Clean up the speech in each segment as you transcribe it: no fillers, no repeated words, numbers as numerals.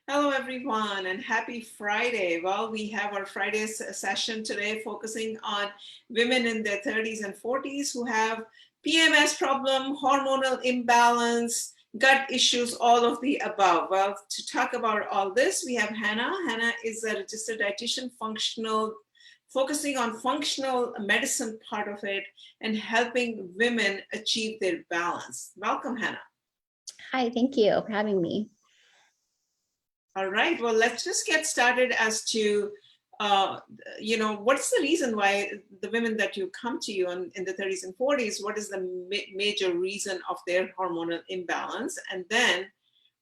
Hello, everyone, and happy Friday. Well, we have our Friday session today focusing on women in their 30s and 40s who have PMS problem, hormonal imbalance, gut issues, all of the above. Well, to talk about all this, we have Hannah. Hannah is a registered dietitian, focusing on functional medicine part of it and helping women achieve their balance. Welcome, Hannah. Hi, thank you for having me. All right, well, let's just get started as to, what's the reason why the women that you come to you in the 30s and 40s, what is the major reason of their hormonal imbalance? And then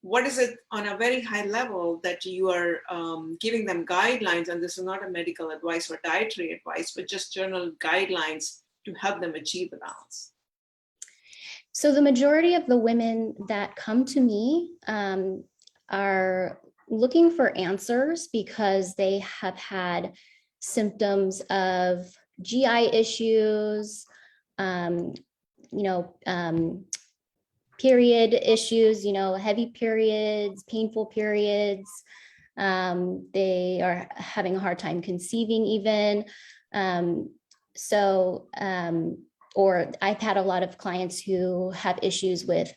what is it on a very high level that you are giving them guidelines? And this is not a medical advice or dietary advice, but just general guidelines to help them achieve the balance. So the majority of the women that come to me are looking for answers because they have had symptoms of GI issues, period issues, heavy periods, painful periods. They are having a hard time conceiving even. Or I've had a lot of clients who have issues with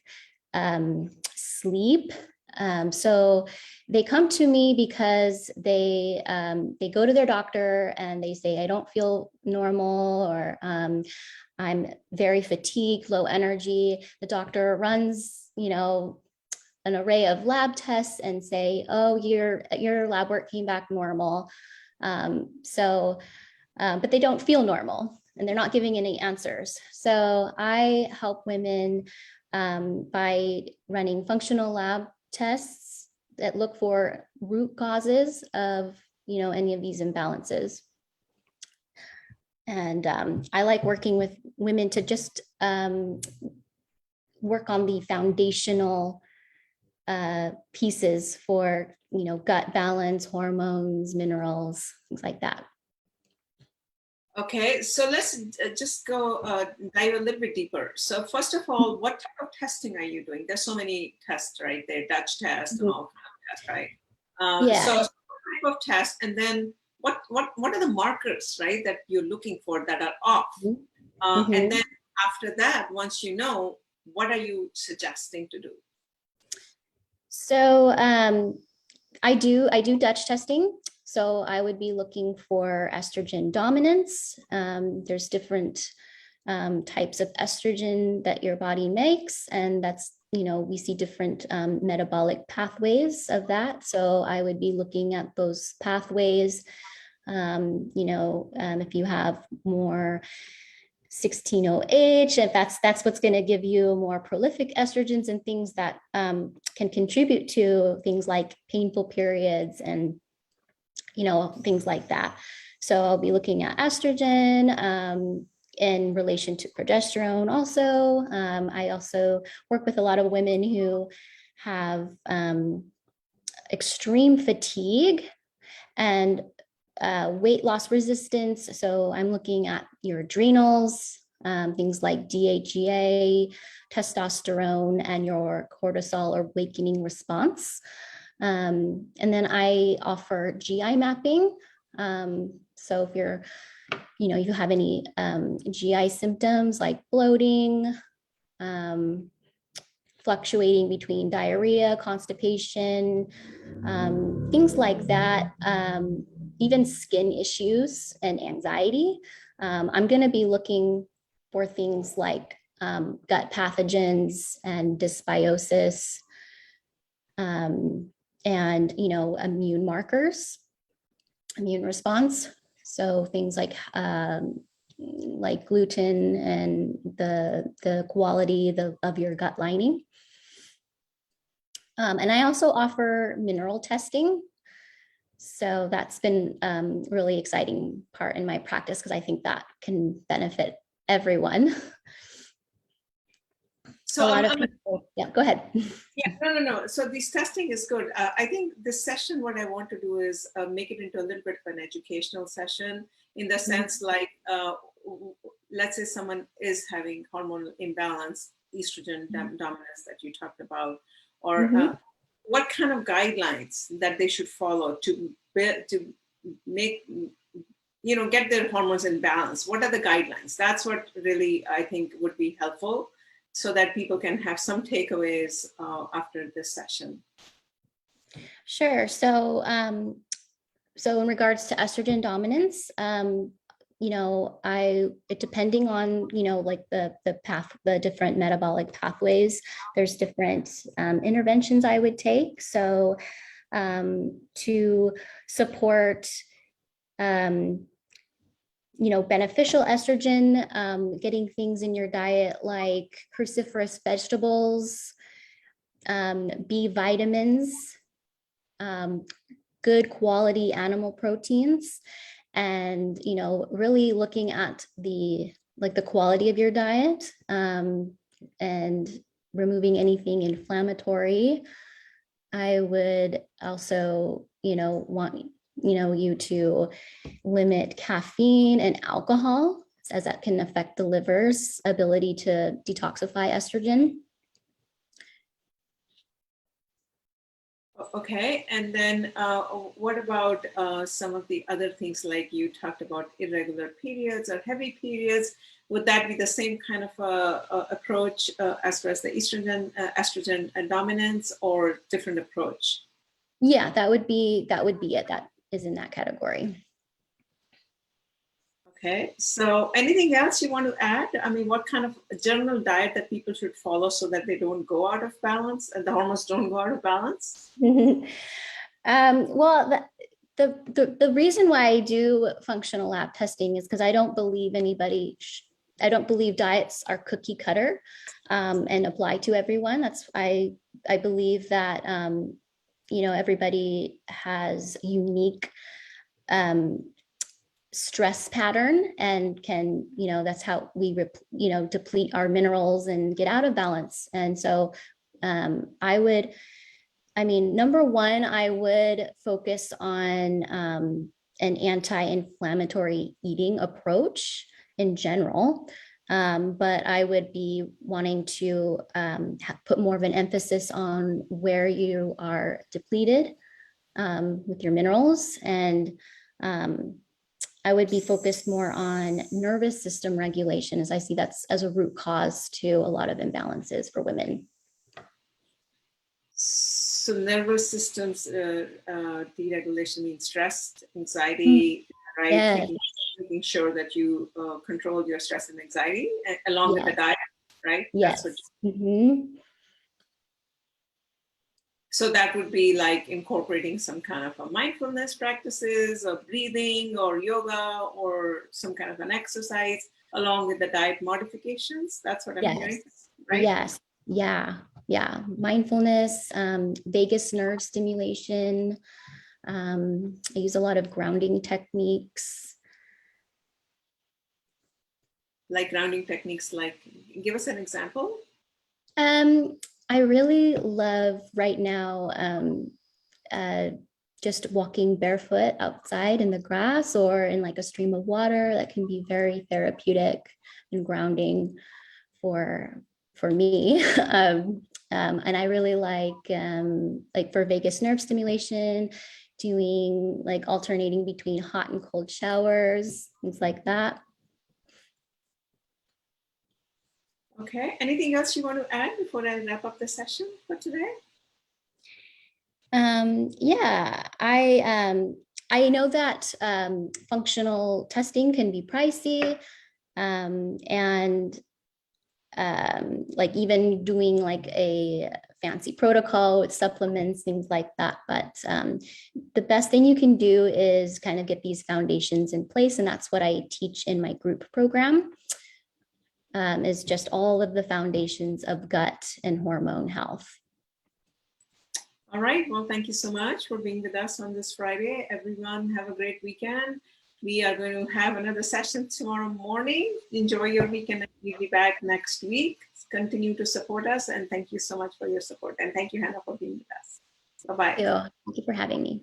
sleep. So they come to me because they go to their doctor and they say, I don't feel normal, or I'm very fatigued, low energy. The doctor runs, an array of lab tests and say, oh, your lab work came back normal. But they don't feel normal and they're not giving any answers. So I help women by running functional lab tests that look for root causes of, any of these imbalances. And I like working with women to just work on the foundational pieces for, gut balance, hormones, minerals, things like that. Okay, so let's just go dive a little bit deeper. So first of all, what type of testing are you doing? There's so many tests, right? There, Dutch test and all kind of tests, right? Yeah. So what type of test, and then what are the markers, right, that you're looking for that are off? And then after that, once you know, what are you suggesting to do? So I do Dutch testing. So I would be looking for estrogen dominance. There's different types of estrogen that your body makes, and that's, we see different metabolic pathways of that. So I would be looking at those pathways. If you have more 16-OH, if that's what's going to give you more prolific estrogens and things that can contribute to things like painful periods and things like that. So I'll be looking at estrogen in relation to progesterone. Also, I also work with a lot of women who have extreme fatigue and weight loss resistance. So I'm looking at your adrenals, things like DHEA, testosterone, and your cortisol or awakening response. And then I offer GI mapping. So if you're, you have any GI symptoms like bloating, fluctuating between diarrhea, constipation, things like that, even skin issues and anxiety. I'm going to be looking for things like gut pathogens and dysbiosis, and immune markers, immune response. So things like gluten and the quality of your gut lining. And I also offer mineral testing. So that's been really exciting part in my practice because I think that can benefit everyone. So a lot of people, yeah, go ahead. Yeah, no. So this testing is good. I think this session, what I want to do is make it into a little bit of an educational session in the sense like, let's say someone is having hormonal imbalance, estrogen dominance that you talked about, or what kind of guidelines that they should follow to make, get their hormones in balance? What are the guidelines? That's what really I think would be helpful, so that people can have some takeaways after this session. Sure. So, so in regards to estrogen dominance, depending on, like the different metabolic pathways, there's different interventions I would take. So to support, beneficial estrogen, getting things in your diet like cruciferous vegetables, B vitamins, good quality animal proteins, and really looking at the quality of your diet, and removing anything inflammatory. I would also want you to limit caffeine and alcohol, as that can affect the liver's ability to detoxify estrogen. Okay, and then what about some of the other things, like you talked about irregular periods or heavy periods? Would that be the same kind of approach as far as the estrogen dominance, or different approach? Yeah, that would be it. That is in that category. Okay, so anything else you want to add? I mean, what kind of general diet that people should follow so that they don't go out of balance and the hormones don't go out of balance? Well, the reason why I do functional lab testing is because I don't believe I don't believe diets are cookie cutter and apply to everyone. I believe that everybody has unique stress pattern, and can, that's how we deplete our minerals and get out of balance. And so number one, I would focus on an anti-inflammatory eating approach in general. But I would be wanting to put more of an emphasis on where you are depleted with your minerals. And I would be focused more on nervous system regulation, as I see that's as a root cause to a lot of imbalances for women. So nervous systems deregulation means stress, anxiety, right? Yes. Making sure that you control your stress and anxiety along with the diet, right? Yes. That's what. So that would be like incorporating some kind of a mindfulness practices, or breathing, or yoga, or some kind of an exercise along with the diet modifications. That's what I'm hearing, right? Yes. Yeah. Mindfulness, vagus nerve stimulation. I use a lot of grounding techniques. Like grounding techniques, like give us an example. I really love right now just walking barefoot outside in the grass or in like a stream of water. That can be very therapeutic and grounding for me. And I really like for vagus nerve stimulation, doing like alternating between hot and cold showers, things like that. Okay, anything else you want to add before I wrap up the session for today? Yeah, I know that functional testing can be pricey, and like even doing like a fancy protocol with supplements, things like that. But the best thing you can do is kind of get these foundations in place, and that's what I teach in my group program. Is just all of the foundations of gut and hormone health. All right. Well, thank you so much for being with us on this Friday. Everyone, have a great weekend. We are going to have another session tomorrow morning. Enjoy your weekend, and we'll be back next week. Continue to support us, and thank you so much for your support. And thank you, Hannah, for being with us. Bye-bye. Thank you for having me.